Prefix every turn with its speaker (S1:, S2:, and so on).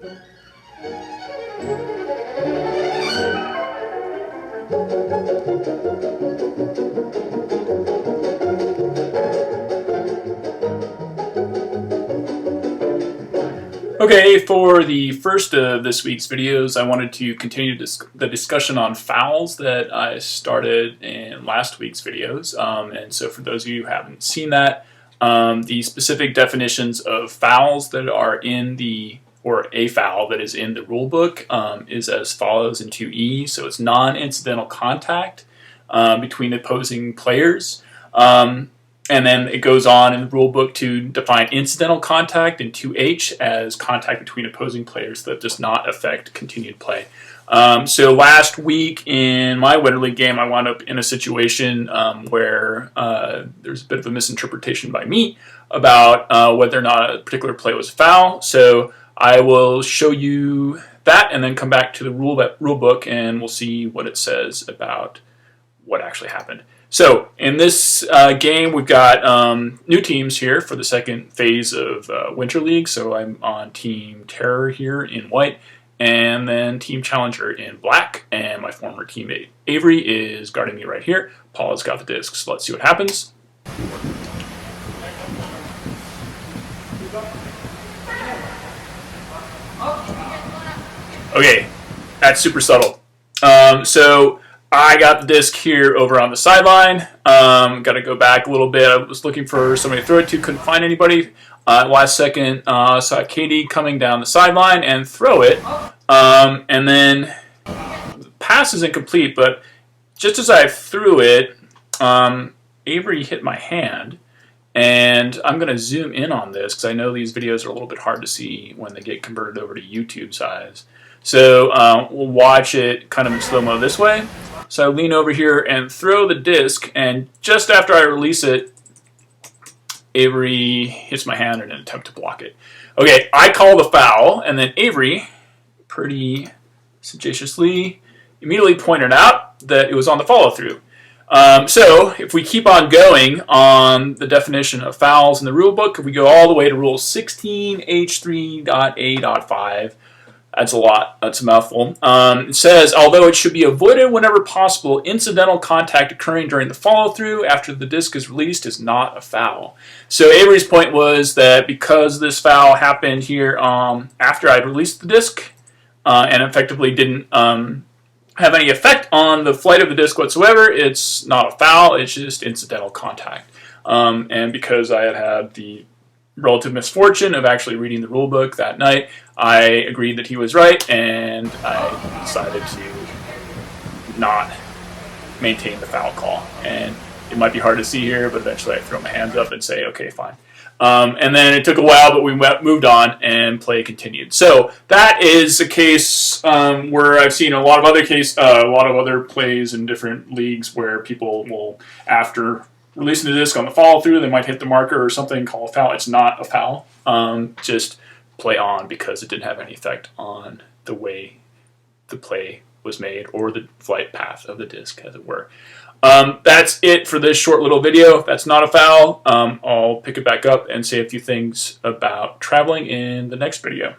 S1: Okay, for the first of this week's videos, I wanted to continue the discussion on fouls that I started in last week's videos. And so for those of you who haven't seen that, the specific definitions of fouls that are in the, or a foul that is in the rule book is as follows in 2E. So it's non-incidental contact between opposing players. And then it goes on in the rule book to define incidental contact in 2H as contact between opposing players that does not affect continued play. So last week in my Winter League game, I wound up in a situation where there's a bit of a misinterpretation by me about whether or not a particular play was a foul. So I will show you that and then come back to the rule book and we'll see what it says about what actually happened. So in this game, we've got new teams here for the second phase of Winter League. So I'm on Team Terror here in white, and then Team Challenger in black. And my former teammate Avery is guarding me right here. Paula's got the disc, so let's see what happens. Okay, that's super subtle. So I got the disc here over on the sideline. Got to go back a little bit. I was looking for somebody to throw it to, couldn't find anybody. Last second, saw Katie coming down the sideline and throw it. And then the pass is incomplete, but just as I threw it, Avery hit my hand. And I'm going to zoom in on this because I know these videos are a little bit hard to see when they get converted over to YouTube size. So we'll watch it kind of in slow-mo this way. So I lean over here and throw the disc, and just after I release it, Avery hits my hand in an attempt to block it. Okay, I call the foul, and then Avery, pretty sagaciously, immediately pointed out that it was on the follow-through. So if we keep on going on the definition of fouls in the rule book, if we go all the way to Rule 16H3.A.5, that's a lot. That's a mouthful. It says, although it should be avoided whenever possible, incidental contact occurring during the follow-through after the disc is released is not a foul. So Avery's point was that because this foul happened here after I released the disc and effectively didn't have any effect on the flight of the disc whatsoever, it's not a foul, it's just incidental contact. And because I had the relative misfortune of actually reading the rule book that night, I agreed that he was right, and I decided to not maintain the foul call. And it might be hard to see here, but eventually I throw my hands up and say, okay, fine. And then it took a while, but we moved on and play continued. So that is a case where I've seen a lot of other plays in different leagues where people will, after releasing the disc on the follow-through, they might hit the marker or something, call a foul. It's not a foul. Just play on because it didn't have any effect on the way the play was made or the flight path of the disc, as it were. That's it for this short little video. That's not a foul. I'll pick it back up and say a few things about traveling in the next video.